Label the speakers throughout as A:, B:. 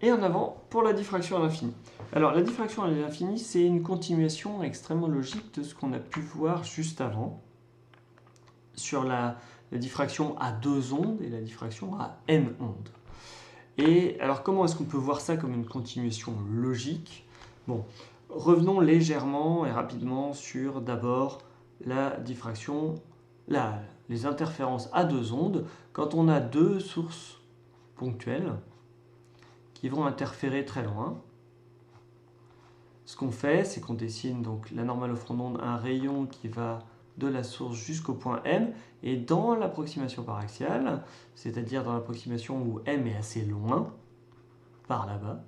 A: Et en avant pour la diffraction à l'infini. Alors la diffraction à l'infini, c'est une continuation extrêmement logique de ce qu'on a pu voir juste avant sur la diffraction à 2 ondes et la diffraction à n ondes. Et alors comment est-ce qu'on peut voir ça comme une continuation logique? Bon, revenons légèrement et rapidement sur d'abord la diffraction, les interférences à 2 ondes. Quand on a 2 sources ponctuelles qui vont interférer très loin, ce qu'on fait, c'est qu'on dessine donc la normale au front d'onde, un rayon qui va de la source jusqu'au point M, et dans l'approximation par axiale, c'est-à-dire dans l'approximation où M est assez loin, par là-bas,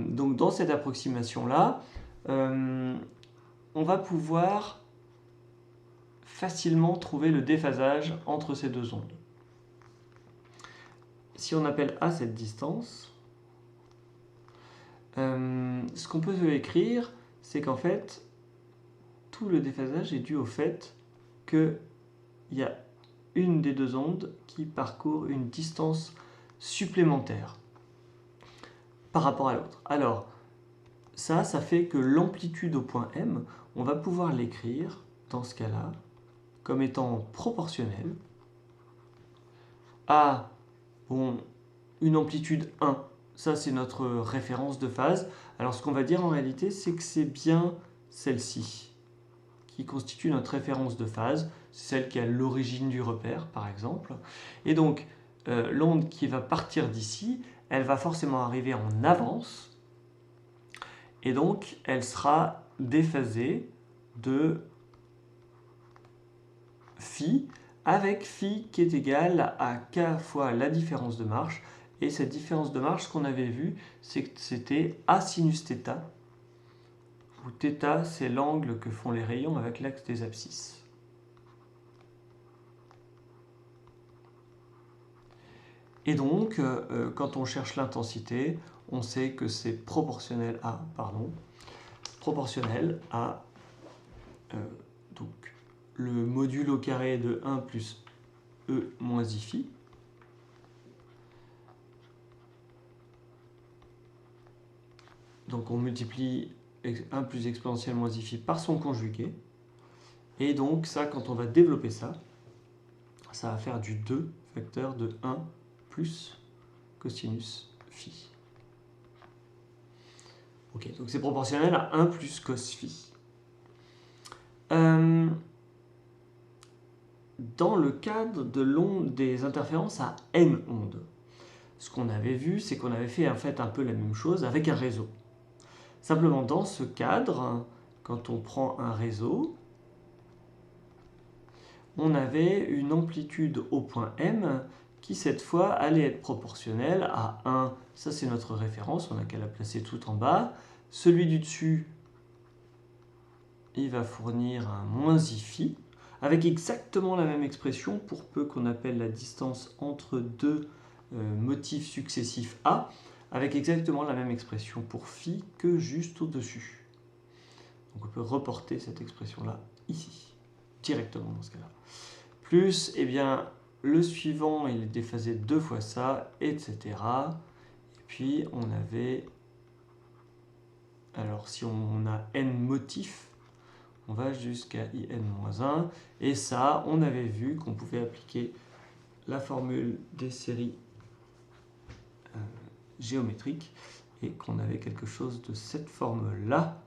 A: donc dans cette approximation-là, on va pouvoir facilement trouver le déphasage entre ces 2 ondes. Si on appelle A cette distance, ce qu'on peut écrire, c'est qu'en fait, tout le déphasage est dû au fait qu'il y a une des 2 ondes qui parcourt une distance supplémentaire par rapport à l'autre. Alors, ça fait que l'amplitude au point M, on va pouvoir l'écrire, dans ce cas-là, comme étant proportionnelle à une amplitude 1. Ça, c'est notre référence de phase. Alors, ce qu'on va dire en réalité, c'est que c'est bien celle-ci qui constitue notre référence de phase. C'est celle qui est à l'origine du repère, par exemple. Et donc, l'onde qui va partir d'ici, elle va forcément arriver en avance. Et donc, elle sera déphasée de phi, avec phi qui est égal à k fois la différence de marche. Et cette différence de marche, ce qu'on avait vu, c'est que c'était A sinus θ, où θ, c'est l'angle que font les rayons avec l'axe des abscisses. Et donc, quand on cherche l'intensité, on sait que c'est proportionnel à, donc, le module au carré de 1 plus E moins I phi. Donc on multiplie 1 plus exponentielle moins I phi par son conjugué. Et donc ça, quand on va développer ça, ça va faire du 2 facteur de 1 plus cosinus phi. Ok, donc c'est proportionnel à 1 plus cos phi. Dans le cadre de l'onde des interférences à n ondes, ce qu'on avait vu, c'est qu'on avait fait en fait un peu la même chose avec un réseau. Simplement dans ce cadre, quand on prend un réseau, on avait une amplitude au point M qui cette fois allait être proportionnelle à 1, ça c'est notre référence, on n'a qu'à la placer tout en bas. Celui du dessus, il va fournir un moins I phi, avec exactement la même expression pour peu qu'on appelle la distance entre deux motifs successifs A, avec exactement la même expression pour phi que juste au-dessus. Donc on peut reporter cette expression-là ici, directement dans ce cas-là. Plus, eh bien, le suivant, il est déphasé 2 fois ça, etc. Et puis, on avait... Alors, si on a n motifs, on va jusqu'à in-1. Et ça, on avait vu qu'on pouvait appliquer la formule des séries géométriques et qu'on avait quelque chose de cette forme-là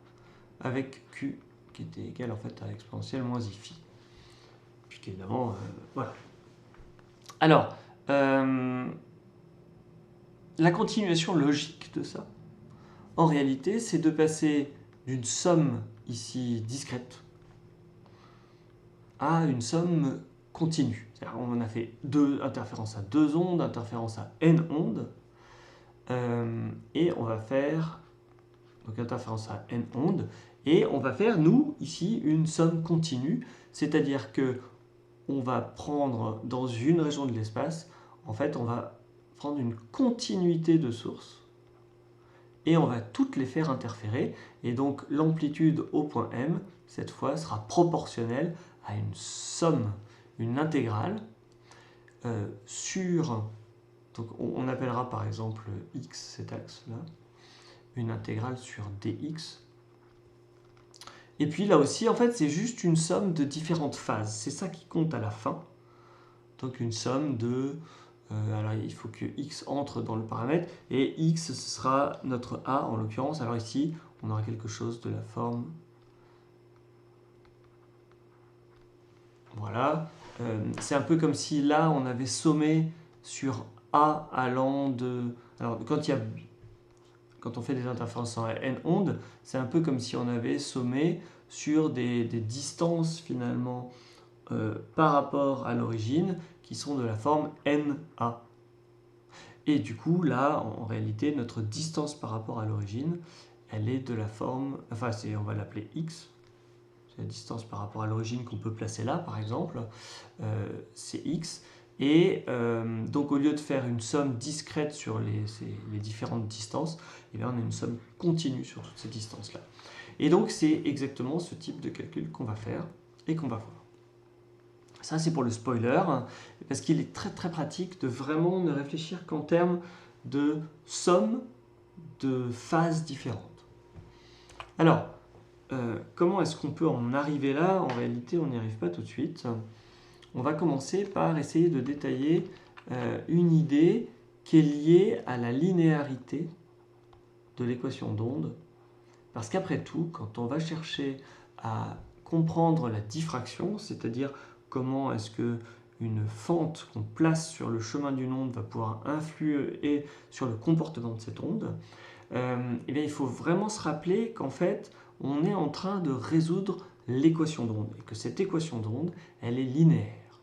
A: avec Q qui était égal en fait à l'exponentielle moins I phi. Puis évidemment, voilà. Alors, la continuation logique de ça, en réalité, c'est de passer d'une somme ici discrète à une somme continue. C'est-à-dire on a fait deux interférences à 2 ondes, interférences à n ondes, et on va faire donc interférence à n ondes, et on va faire, nous, ici, une somme continue, c'est-à-dire que on va prendre dans une région de l'espace, en fait, on va prendre une continuité de sources, et on va toutes les faire interférer, et donc l'amplitude au point M, cette fois, sera proportionnelle à une somme, une intégrale, sur Donc on appellera par exemple x, cet axe-là, une intégrale sur dx. Et puis là aussi, en fait, c'est juste une somme de différentes phases. C'est ça qui compte à la fin. Donc une somme de... alors il faut que x entre dans le paramètre. Et x, ce sera notre a en l'occurrence. Alors ici, on aura quelque chose de la forme... Voilà. C'est un peu comme si là, on avait sommé sur a allant de... Alors quand on fait des interférences en n ondes, c'est un peu comme si on avait sommé sur des distances finalement par rapport à l'origine qui sont de la forme NA. Et du coup, là, en réalité, notre distance par rapport à l'origine, elle est de la forme, enfin, on va l'appeler x. C'est la distance par rapport à l'origine qu'on peut placer là, par exemple. C'est x. Et donc, au lieu de faire une somme discrète sur les différentes distances, eh bien, on a une somme continue sur toutes ces distances-là. Et donc, c'est exactement ce type de calcul qu'on va faire et qu'on va voir. Ça, c'est pour le spoiler, parce qu'il est très très pratique de vraiment ne réfléchir qu'en termes de somme de phases différentes. Alors, comment est-ce qu'on peut en arriver là? En réalité, on n'y arrive pas tout de suite. On va commencer par essayer de détailler une idée qui est liée à la linéarité de l'équation d'onde. Parce qu'après tout, quand on va chercher à comprendre la diffraction, c'est-à-dire comment est-ce qu'une fente qu'on place sur le chemin d'une onde va pouvoir influer sur le comportement de cette onde, eh bien, il faut vraiment se rappeler qu'en fait, on est en train de résoudre l'équation d'onde et que cette équation d'onde, elle est linéaire.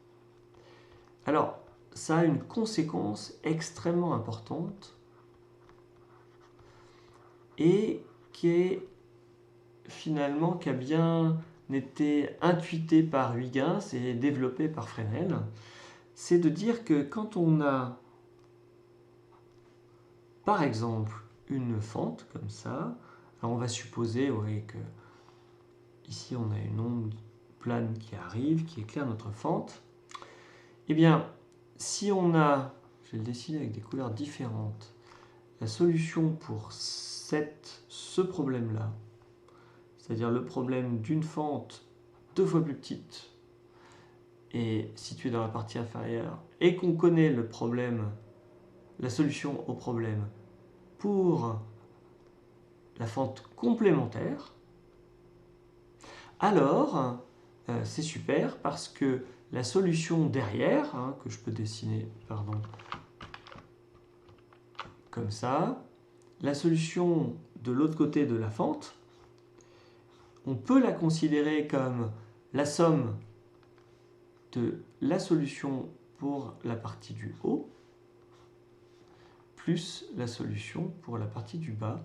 A: Alors, ça a une conséquence extrêmement importante et qui a bien été intuité par Huygens et développé par Fresnel, c'est de dire que quand on a, par exemple, une fente comme ça, alors on va supposer que ici on a une onde plane qui arrive, qui éclaire notre fente. Eh bien, si on a, je vais le dessiner avec des couleurs différentes, la solution pour ce problème-là, c'est-à-dire le problème d'une fente 2 fois plus petite et située dans la partie inférieure, et qu'on connaît le problème, la solution au problème pour la fente complémentaire, alors c'est super parce que la solution derrière, que je peux dessiner comme ça, la solution de l'autre côté de la fente, on peut la considérer comme la somme de la solution pour la partie du haut plus la solution pour la partie du bas.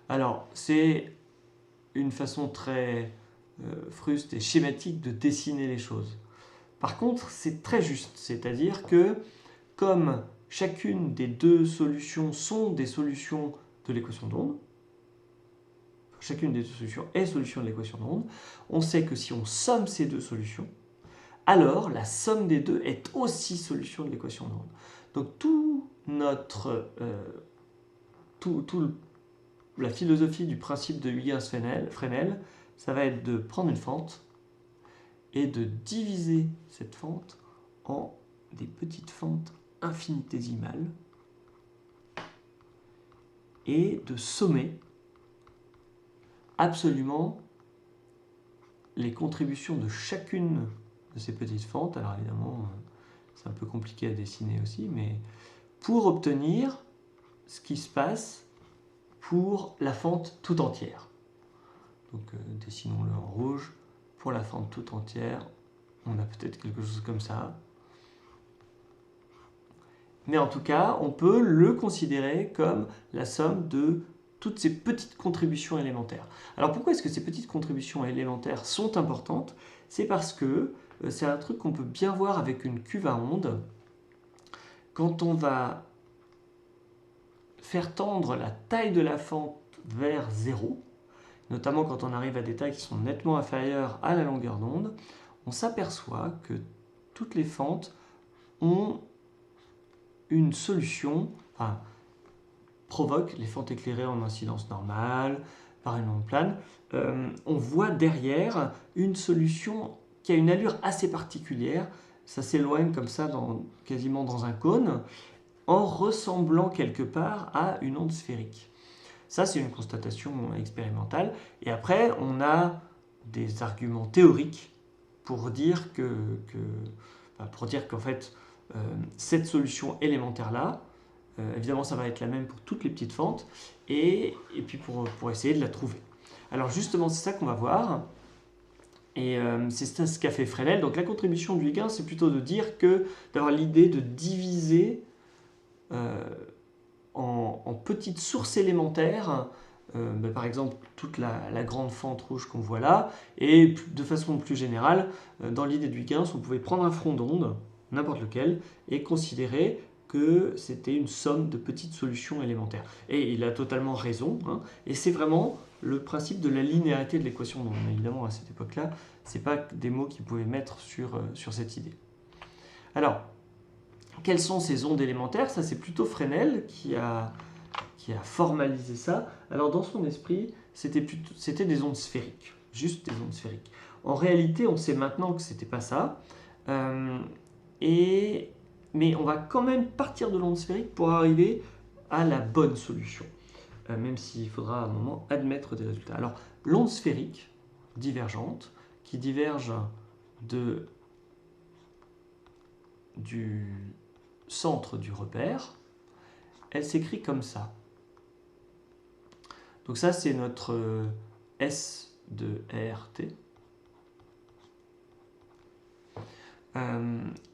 A: Alors, c'est une façon très fruste et schématique de dessiner les choses. Par contre, c'est très juste, c'est-à-dire que comme chacune des deux solutions sont des solutions de l'équation d'onde, chacune des deux solutions est solution de l'équation d'onde, on sait que si on somme ces deux solutions, alors la somme des deux est aussi solution de l'équation d'onde. Donc la philosophie du principe de Huygens-Fresnel, ça va être de prendre une fente et de diviser cette fente en des petites fentes infinitésimales et de sommer absolument les contributions de chacune de ces petites fentes. Alors évidemment, c'est un peu compliqué à dessiner aussi, mais pour obtenir ce qui se passe pour la fente tout entière. Donc dessinons-le en rouge. Pour la fente tout entière, on a peut-être quelque chose comme ça. Mais en tout cas, on peut le considérer comme la somme de toutes ces petites contributions élémentaires. Alors pourquoi est-ce que ces petites contributions élémentaires sont importantes? C'est parce que c'est un truc qu'on peut bien voir avec une cuve à ondes. Quand on va faire tendre la taille de la fente vers 0, notamment quand on arrive à des tailles qui sont nettement inférieures à la longueur d'onde, on s'aperçoit que toutes les fentes ont une solution, enfin, provoquent les fentes éclairées en incidence normale, par une onde plane. On voit derrière une solution qui a une allure assez particulière. Ça s'éloigne comme ça, quasiment dans un cône, en ressemblant quelque part à une onde sphérique. Ça, c'est une constatation expérimentale. Et après, on a des arguments théoriques pour dire qu'en fait, cette solution élémentaire-là, évidemment, ça va être la même pour toutes les petites fentes, et puis pour essayer de la trouver. Alors justement, c'est ça qu'on va voir. Et c'est ce qu'a fait Fresnel. Donc la contribution du Huygens, c'est plutôt de dire d'avoir l'idée de diviser en petites sources élémentaires, par exemple toute la grande fente rouge qu'on voit là, et de façon plus générale, dans l'idée du Huygens, on pouvait prendre un front d'onde, n'importe lequel, et considérer que c'était une somme de petites solutions élémentaires. Et il a totalement raison, hein, et c'est vraiment le principe de la linéarité de l'équation d'onde. Mais évidemment, à cette époque-là, ce n'est pas des mots qu'il pouvait mettre sur cette idée. Alors, quelles sont ces ondes élémentaires? Ça, c'est plutôt Fresnel qui a formalisé ça. Alors, dans son esprit, c'était des ondes sphériques, juste des ondes sphériques. En réalité, on sait maintenant que ce n'était pas ça. Mais on va quand même partir de l'onde sphérique pour arriver à la bonne solution, même s'il faudra à un moment admettre des résultats. Alors, l'onde sphérique divergente, qui diverge du centre du repère, elle s'écrit comme ça. Donc ça, c'est notre S de RT.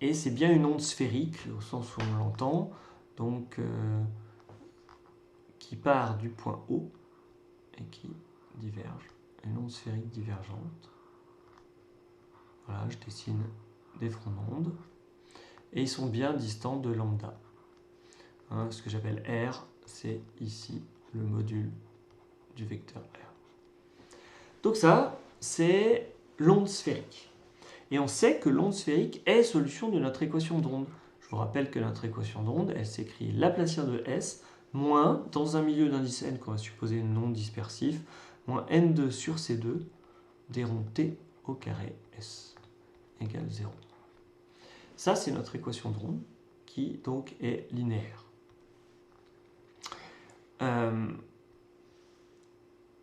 A: Et c'est bien une onde sphérique, au sens où on l'entend, donc qui part du point O et qui diverge. Une onde sphérique divergente. Voilà, je dessine des fronts d'onde. Et ils sont bien distants de lambda. Hein, ce que j'appelle R, c'est ici le module du vecteur R. Donc ça, c'est l'onde sphérique. Et on sait que l'onde sphérique est solution de notre équation d'onde. Je vous rappelle que notre équation d'onde, elle s'écrit Laplacien de S moins, dans un milieu d'indice n qu'on va supposer non dispersif, moins n2 sur C2 des ronds T au carré S égale 0. Ça, c'est notre équation d'onde qui donc est linéaire.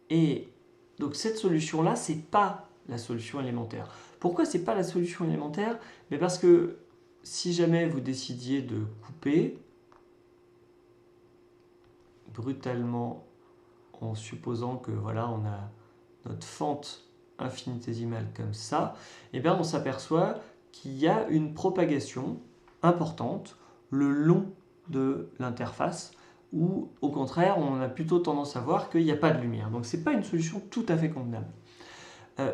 A: Et donc cette solution-là, ce n'est pas la solution élémentaire. Pourquoi ce n'est pas la solution élémentaire? Mais parce que si jamais vous décidiez de couper brutalement en supposant que voilà, on a notre fente infinitésimale comme ça, et bien on s'aperçoit qu'il y a une propagation importante le long de l'interface, ou au contraire, on a plutôt tendance à voir qu'il n'y a pas de lumière. Donc ce n'est pas une solution tout à fait convenable.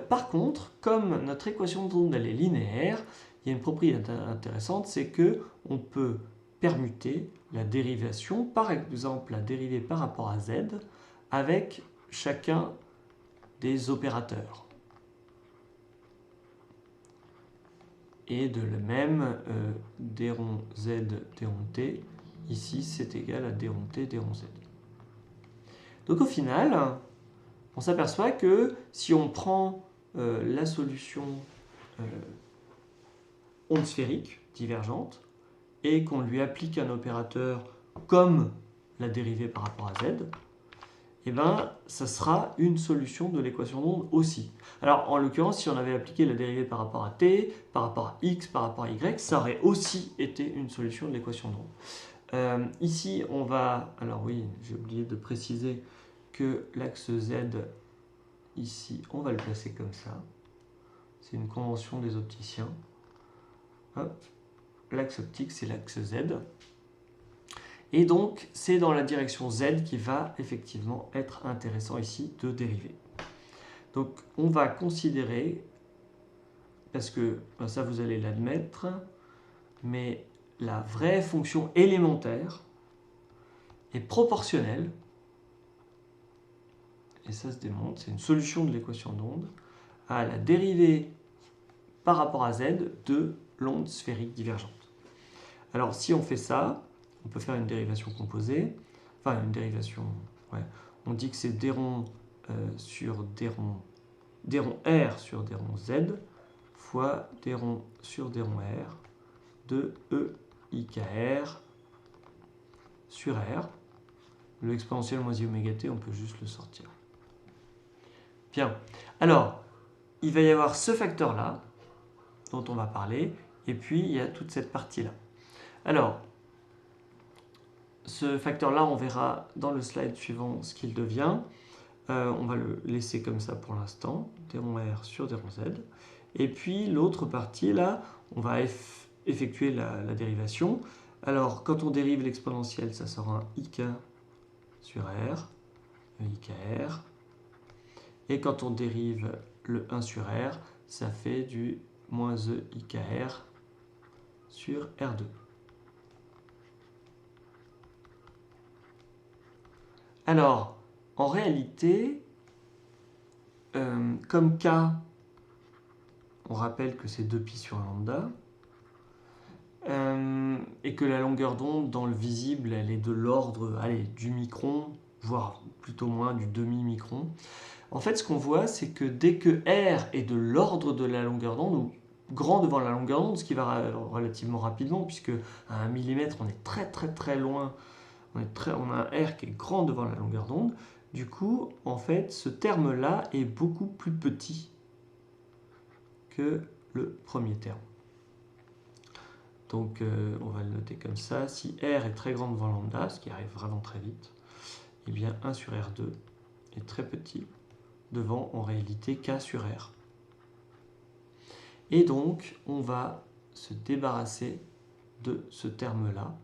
A: Par contre, comme notre équation d'onde elle est linéaire, il y a une propriété intéressante, c'est qu'on peut permuter la dérivation, par exemple la dérivée par rapport à z, avec chacun des opérateurs. Et de le même, d rond z, d rond t, ici c'est égal à d rond t, d rond z. Donc au final, on s'aperçoit que si on prend la solution onde sphérique divergente et qu'on lui applique un opérateur comme la dérivée par rapport à z, et ben, ça sera une solution de l'équation d'onde aussi. Alors, en l'occurrence, si on avait appliqué la dérivée par rapport à t, par rapport à x, par rapport à y, ça aurait aussi été une solution de l'équation d'onde. Ici, on va... Alors oui, j'ai oublié de préciser que l'axe z, ici, on va le placer comme ça. C'est une convention des opticiens. L'axe optique, c'est l'axe z. Et donc, c'est dans la direction z qui va effectivement être intéressant ici de dériver. Donc, on va considérer, parce que ça vous allez l'admettre, mais la vraie fonction élémentaire est proportionnelle, et ça se démontre, c'est une solution de l'équation d'onde, à la dérivée par rapport à z de l'onde sphérique divergente. Alors, si on fait ça, on peut faire une dérivation composée. Enfin, une dérivation, ouais. On dit que c'est d rond sur d rond R sur d rond Z fois d rond sur d rond R de E IKR sur R. Le exponentiel moins I oméga t, on peut juste le sortir. Bien. Alors, il va y avoir ce facteur-là, dont on va parler, et puis il y a toute cette partie-là. Alors, ce facteur-là, on verra dans le slide suivant ce qu'il devient. On va le laisser comme ça pour l'instant, d rond R sur d rond Z. Et puis l'autre partie, là, on va effectuer la dérivation. Alors, quand on dérive l'exponentielle, ça sera un IK sur R, IKR. Et quand on dérive le 1 sur R, ça fait du moins E IKR sur R2. Alors, en réalité, comme K, on rappelle que c'est 2pi sur lambda, et que la longueur d'onde dans le visible, elle est de l'ordre du micron, voire plutôt moins du demi-micron. En fait, ce qu'on voit, c'est que dès que R est de l'ordre de la longueur d'onde, ou grand devant la longueur d'onde, ce qui va relativement rapidement, puisque à 1 mm, on est très loin, on a un R qui est grand devant la longueur d'onde. Du coup, en fait, ce terme-là est beaucoup plus petit que le premier terme. Donc, on va le noter comme ça. Si R est très grand devant lambda, ce qui arrive vraiment très vite, eh bien 1 sur R2 est très petit devant, en réalité, K sur R. Et donc, on va se débarrasser de ce terme-là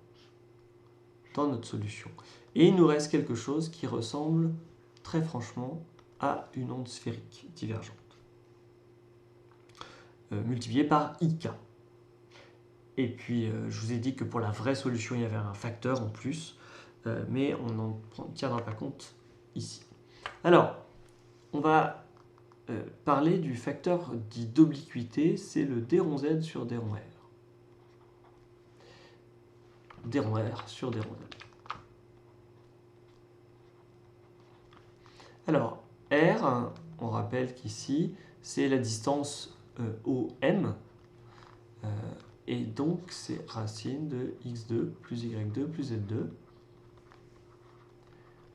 A: dans notre solution. Et il nous reste quelque chose qui ressemble très franchement à une onde sphérique divergente, multipliée par IK. Et puis, je vous ai dit que pour la vraie solution, il y avait un facteur en plus, mais on n'en tiendra pas compte ici. Alors, on va parler du facteur dit d'obliquité, c'est le d rond Z sur d rond R. D rond R sur d rond Z. Alors, R, on rappelle qu'ici, c'est la distance OM, et donc c'est racine de x2 plus y2 plus z2.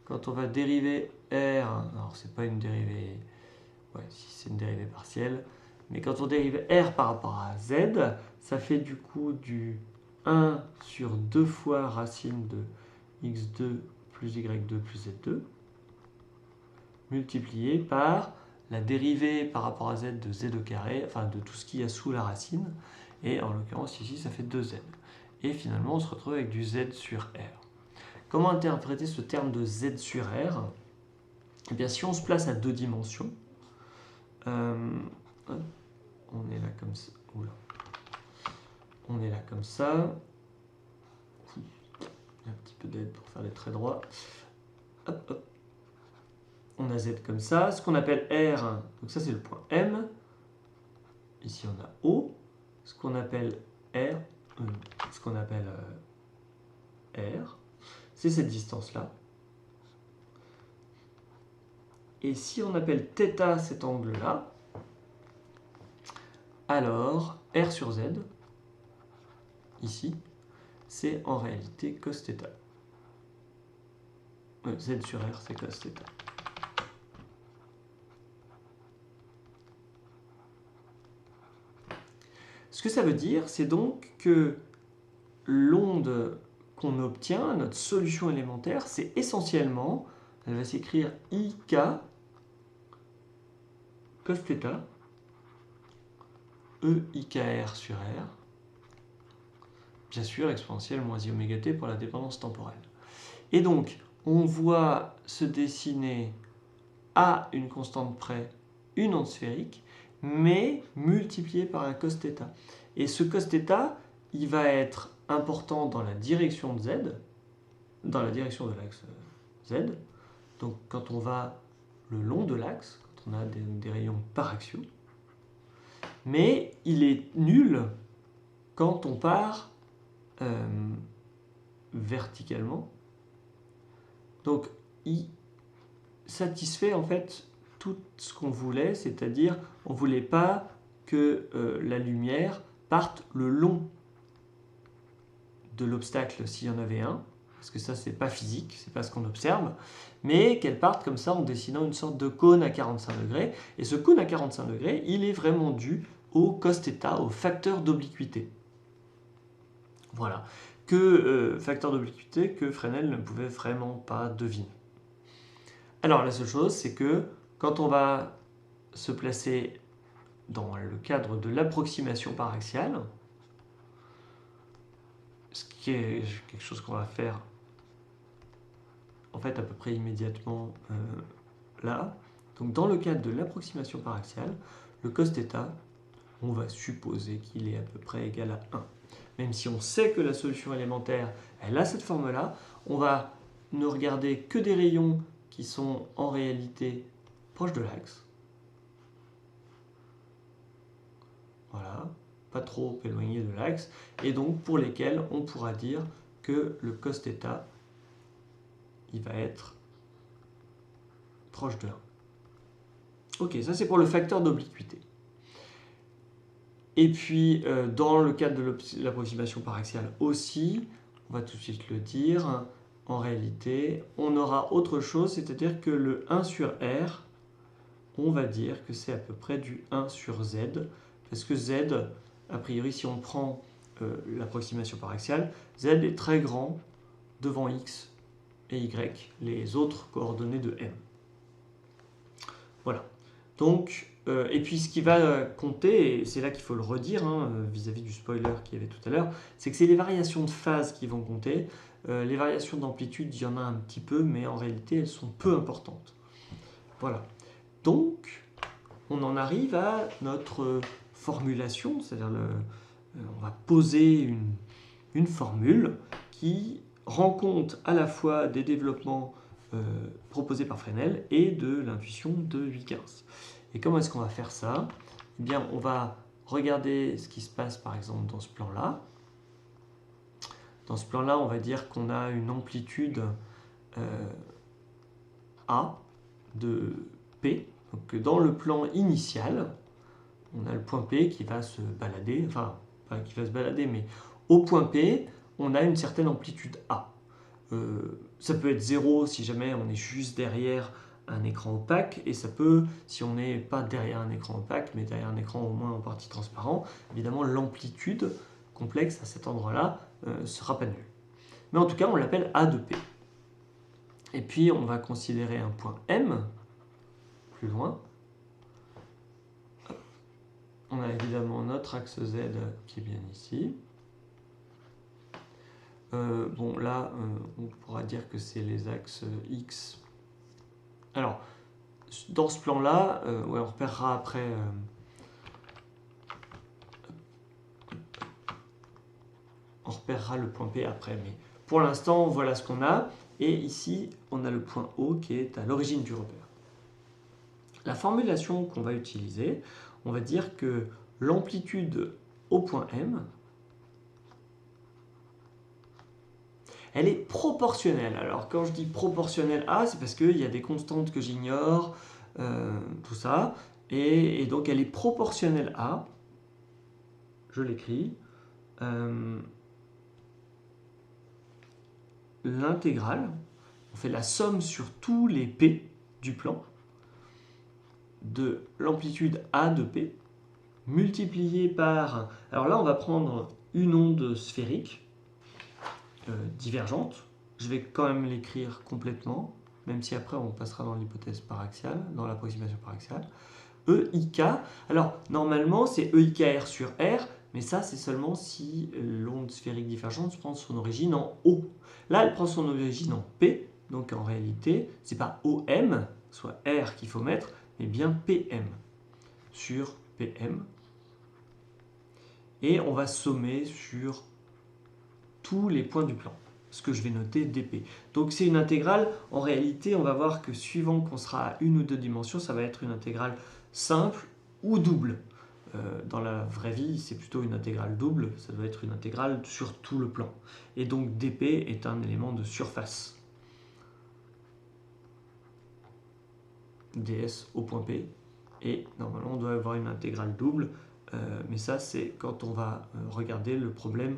A: Quand on va dériver R, alors c'est pas une dérivée, ouais, si c'est une dérivée partielle, mais quand on dérive R par rapport à Z, ça fait du coup du 1 sur 2 fois racine de x2 plus y2 plus z2, multiplié par la dérivée par rapport à z de z au carré, enfin de tout ce qu'il y a sous la racine, et en l'occurrence ici ça fait 2z. Et finalement on se retrouve avec du z sur R. Comment interpréter ce terme de z sur R? Eh bien si on se place à 2 dimensions, on est là comme ça, oula. On est là comme ça, il y a un petit peu d'aide pour faire les traits droits, hop, hop. On a Z comme ça, ce qu'on appelle R, donc ça c'est le point M, ici on a O, ce qu'on appelle R, R, c'est cette distance-là. Et si on appelle θ cet angle-là, alors R sur Z, ici, c'est en réalité cos θ. Z sur R, c'est cos θ. Ce que ça veut dire, c'est donc que l'onde qu'on obtient, notre solution élémentaire, c'est essentiellement, elle va s'écrire IK cos θ, E IKR sur R, bien sûr exponentielle moins I oméga t pour la dépendance temporelle. Et donc, on voit se dessiner à une constante près une onde sphérique, mais multipliée par un cos θ. Et ce cos θ, il va être important dans la direction de Z, dans la direction de l'axe Z. Donc quand on va le long de l'axe, quand on a des rayons paraxiaux, mais il est nul quand on part verticalement. Donc, il satisfait en fait tout ce qu'on voulait, c'est-à-dire on ne voulait pas que la lumière parte le long de l'obstacle s'il y en avait un, parce que ça c'est pas physique, c'est pas ce qu'on observe, mais qu'elle parte comme ça en dessinant une sorte de cône à 45 degrés, et ce cône à 45 degrés, il est vraiment dû au cos-θ, au facteur d'obliquité. Voilà, facteur d'obliquité que Fresnel ne pouvait vraiment pas deviner. Alors la seule chose, c'est que quand on va se placer dans le cadre de l'approximation par axiale, ce qui est quelque chose qu'on va faire en fait à peu près immédiatement là. Donc dans le cadre de l'approximation par axiale, le cos-θ, on va supposer qu'il est à peu près égal à 1. Même si on sait que la solution élémentaire, elle a cette forme-là, on va ne regarder que des rayons qui sont en réalité proches de l'axe. Voilà, pas trop éloignés de l'axe, et donc pour lesquels on pourra dire que le cos-θ, il va être proche de 1. Ok, ça c'est pour le facteur d'obliquité. Et puis, dans le cadre de l'approximation par axiale aussi, on va tout de suite le dire, en réalité, on aura autre chose, c'est-à-dire que le 1 sur R, on va dire que c'est à peu près du 1 sur Z, parce que Z, a priori, si on prend l'approximation par axiale, Z est très grand devant X et Y, les autres coordonnées de M. Voilà. Donc, et puis ce qui va compter, et c'est là qu'il faut le redire vis-à-vis du spoiler qu'il y avait tout à l'heure, c'est que c'est les variations de phase qui vont compter. Les variations d'amplitude, il y en a un petit peu, mais en réalité, elles sont peu importantes. Voilà. Donc, on en arrive à notre formulation, c'est-à-dire on va poser une formule qui rend compte à la fois des développements proposés par Fresnel et de l'intuition de Huygens. Et comment est-ce qu'on va faire ça? Eh bien, on va regarder ce qui se passe par exemple dans ce plan-là. Dans ce plan-là, on va dire qu'on a une amplitude A de P. Donc dans le plan initial, on a le point P qui va se balader, enfin, pas qui va se balader, mais au point P, on a une certaine amplitude A. Ça peut être 0 si jamais on est juste derrière un écran opaque, et ça peut, si on n'est pas derrière un écran opaque, mais derrière un écran au moins en partie transparent, évidemment l'amplitude complexe à cet endroit-là sera pas nulle. Mais en tout cas, on l'appelle A de P. Et puis, on va considérer un point M, plus loin. On a évidemment notre axe Z qui est bien ici. Bon, là, on pourra dire que c'est les axes X. Alors, dans ce plan-là, ouais, on repérera après. On repérera le point P après, mais pour l'instant, voilà ce qu'on a. Et ici, on a le point O qui est à l'origine du repère. La formulation qu'on va utiliser, on va dire que l'amplitude au point M, elle est proportionnelle. Alors quand je dis proportionnelle à, c'est parce qu'il y a des constantes que j'ignore, tout ça, et donc elle est proportionnelle à, je l'écris, l'intégrale, on fait la somme sur tous les P du plan, de l'amplitude A de P, multiplié par, alors là on va prendre une onde sphérique, divergente. Je vais quand même l'écrire complètement, même si après on passera dans l'hypothèse paraxiale, dans l'approximation paraxiale. EIK, alors normalement c'est EIKR sur R, mais ça c'est seulement si l'onde sphérique divergente prend son origine en O. Là elle prend son origine en P, donc en réalité c'est pas OM, soit R qu'il faut mettre, mais bien PM sur PM. Et on va sommer sur tous les points du plan, ce que je vais noter dp. Donc c'est une intégrale, en réalité on va voir que suivant qu'on sera à une ou deux dimensions, ça va être une intégrale simple ou double. dans la vraie vie, c'est plutôt une intégrale double, ça doit être une intégrale sur tout le plan. Et donc dp est un élément de surface. ds au point P, et normalement on doit avoir une intégrale double, mais ça c'est quand on va regarder le problème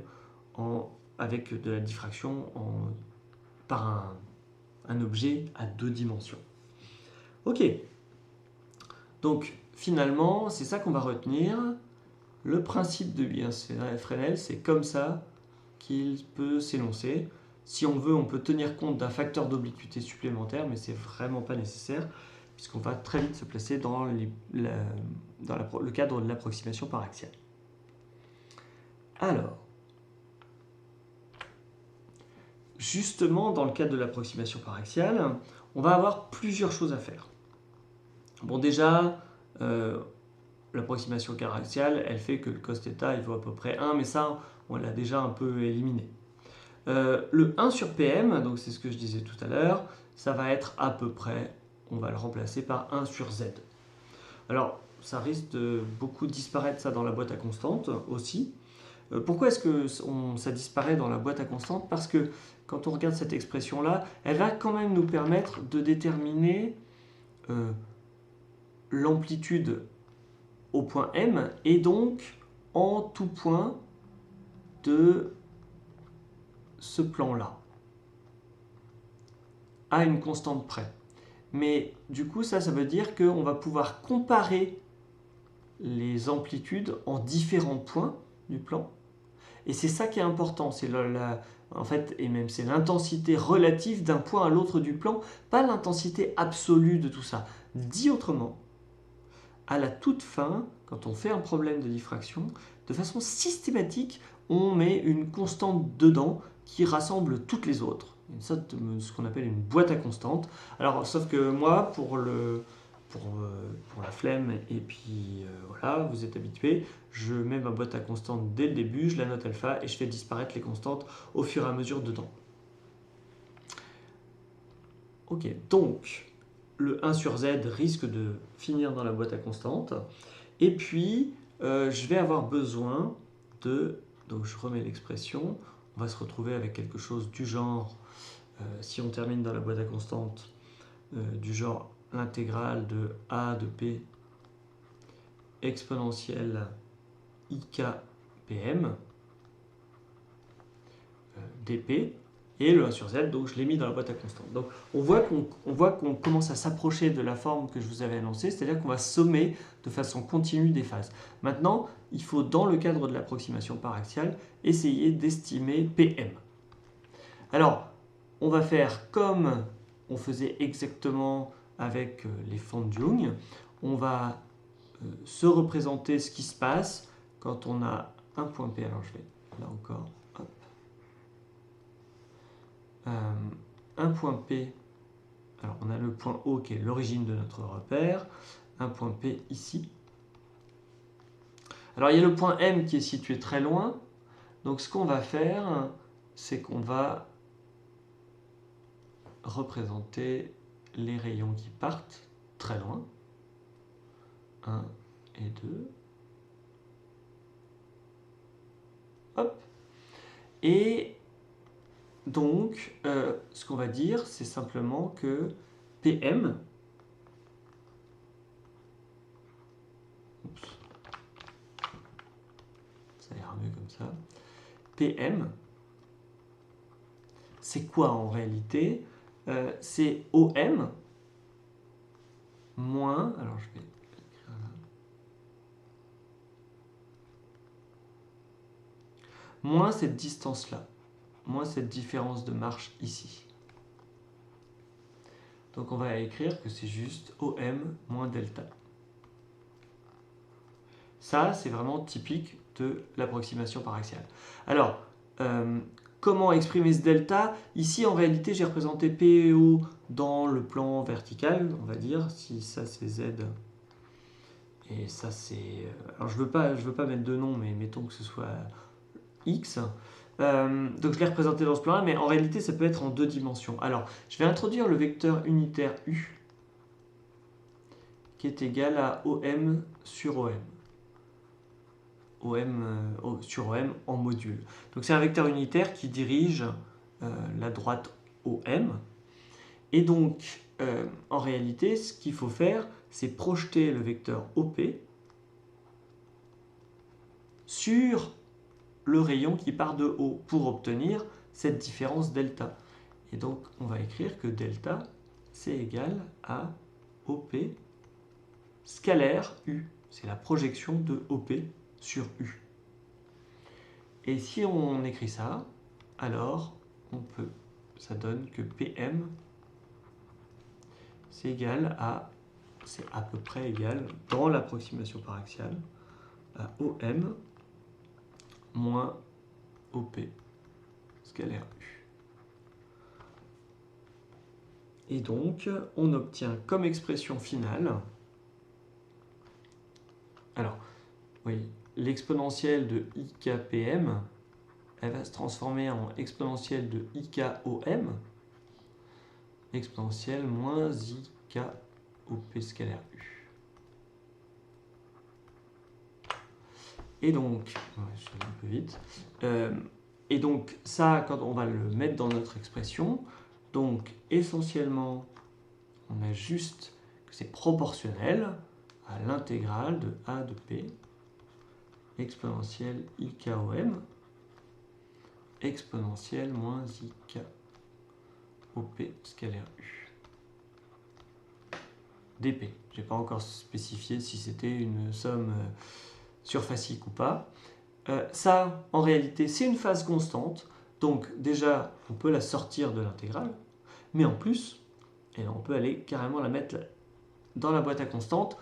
A: avec de la diffraction par un objet à 2 dimensions. Ok, donc finalement c'est ça qu'on va retenir. Le principe de Fresnel, c'est comme ça qu'il peut s'énoncer. Si on veut, on peut tenir compte d'un facteur d'obliquité supplémentaire, mais c'est vraiment pas nécessaire, puisqu'on va très vite se placer dans le cadre de l'approximation par axiale. Alors, justement, dans le cadre de l'approximation par axiale, on va avoir plusieurs choses à faire. Bon, déjà, l'approximation par axiale, elle fait que le cos θ, il vaut à peu près 1, mais ça, on l'a déjà un peu éliminé. Le 1 sur PM, donc c'est ce que je disais tout à l'heure, ça va être à peu près, on va le remplacer par 1 sur Z. Alors, ça risque de beaucoup disparaître ça dans la boîte à constante aussi. Pourquoi est-ce que ça disparaît dans la boîte à constante? Parce que quand on regarde cette expression-là, elle va quand même nous permettre de déterminer l'amplitude au point M et donc en tout point de ce plan-là, à une constante près. Mais du coup, ça veut dire qu'on va pouvoir comparer les amplitudes en différents points du plan. Et c'est ça qui est important, c'est en fait, et même c'est l'intensité relative d'un point à l'autre du plan, pas l'intensité absolue de tout ça. Dit autrement, à la toute fin, quand on fait un problème de diffraction, de façon systématique, on met une constante dedans qui rassemble toutes les autres. Une sorte de ce qu'on appelle une boîte à constantes. Alors, sauf que moi, pour la flemme, et puis voilà, vous êtes habitués, je mets ma boîte à constantes dès le début, je la note alpha et je fais disparaître les constantes au fur et à mesure dedans. Ok, donc le 1 sur z risque de finir dans la boîte à constantes. Et puis, je vais avoir besoin de... Donc je remets l'expression, on va se retrouver avec quelque chose du genre, si on termine dans la boîte à constantes, du genre l'intégrale de a de p exponentielle ik pm dp, et le 1 sur z, donc je l'ai mis dans la boîte à constantes. Donc on voit qu'on commence à s'approcher de la forme que je vous avais annoncée, c'est-à-dire qu'on va sommer de façon continue des phases. Maintenant, il faut, dans le cadre de l'approximation par axiale, essayer d'estimer PM. Alors, on va faire comme on faisait exactement avec les formes de Young. On va se représenter ce qui se passe quand on a un point P. Alors je vais là encore, hop. Un point P, alors on a le point O qui est l'origine de notre repère, un point P ici. Alors il y a le point M qui est situé très loin, donc ce qu'on va faire, c'est qu'on va représenter les rayons qui partent très loin, 1 et 2, hop, et donc, ce qu'on va dire, c'est simplement que PM, ça ira mieux comme ça, PM, c'est quoi en réalité? C'est OM moins, alors je vais écrire là, moins cette distance-là, moins cette différence de marche ici. Donc on va écrire que c'est juste OM moins delta. Ça, c'est vraiment typique de l'approximation par axiale. Alors, comment exprimer ce delta? Ici, en réalité, j'ai représenté P et O dans le plan vertical, on va dire, si ça c'est Z et ça c'est... Alors je veux pas mettre de nom, mais mettons que ce soit X. Donc je l'ai représenté dans ce plan-là, mais en réalité ça peut être en 2 dimensions. Alors je vais introduire le vecteur unitaire U qui est égal à OM sur OM. sur OM en module. Donc c'est un vecteur unitaire qui dirige la droite OM. Et donc, en réalité, ce qu'il faut faire, c'est projeter le vecteur OP sur le rayon qui part de haut pour obtenir cette différence delta. Et donc, on va écrire que delta, c'est égal à OP scalaire U. C'est la projection de OP sur U. Et si on écrit ça, alors ça donne que PM, c'est à peu près égal, dans l'approximation par axiale, à OM moins OP scalaire U. Et donc, on obtient comme expression finale, alors, oui, l'exponentielle de IKPM, elle va se transformer en exponentielle de IKOM, exponentielle moins IKOP scalaire U. Et donc, je vais un peu vite, et donc ça, quand on va le mettre dans notre expression, donc essentiellement, on a juste que c'est proportionnel à l'intégrale de A de P, exponentielle IKOM, exponentielle moins IKOP scalaire U. dp. Je n'ai pas encore spécifié si c'était une somme surfacique ou pas. Ça, en réalité, c'est une phase constante. Donc déjà, on peut la sortir de l'intégrale. Mais en plus, on peut aller carrément la mettre dans la boîte à constante.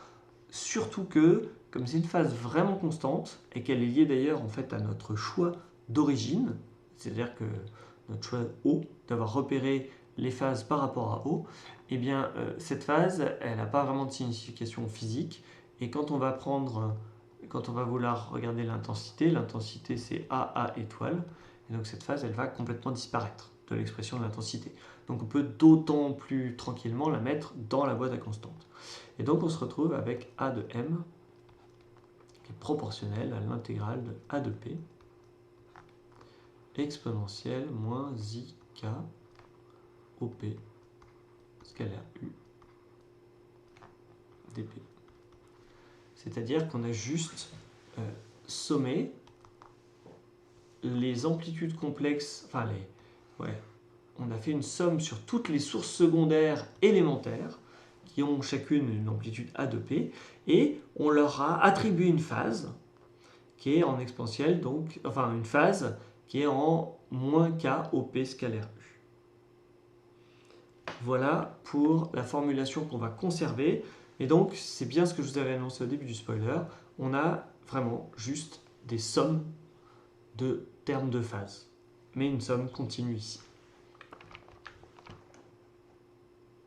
A: Surtout que, comme c'est une phase vraiment constante, et qu'elle est liée d'ailleurs en fait à notre choix d'origine, c'est-à-dire que notre choix O, d'avoir repéré les phases par rapport à O, eh bien cette phase, elle n'a pas vraiment de signification physique. Et quand on va vouloir regarder l'intensité c'est AA étoile, et donc cette phase, elle va complètement disparaître de l'expression de l'intensité. Donc on peut d'autant plus tranquillement la mettre dans la boîte à constante. Et donc on se retrouve avec A de M qui est proportionnel à l'intégrale de A de P exponentielle moins IK OP scalaire U dp. C'est-à-dire qu'on a juste sommé les amplitudes complexes, on a fait une somme sur toutes les sources secondaires élémentaires qui ont chacune une amplitude A de P, et on leur a attribué une phase qui est en exponentielle, donc, une phase qui est en moins K OP scalaire U. Voilà pour la formulation qu'on va conserver. Et donc, c'est bien ce que je vous avais annoncé au début du spoiler. On a vraiment juste des sommes de termes de phase, mais une somme continue ici.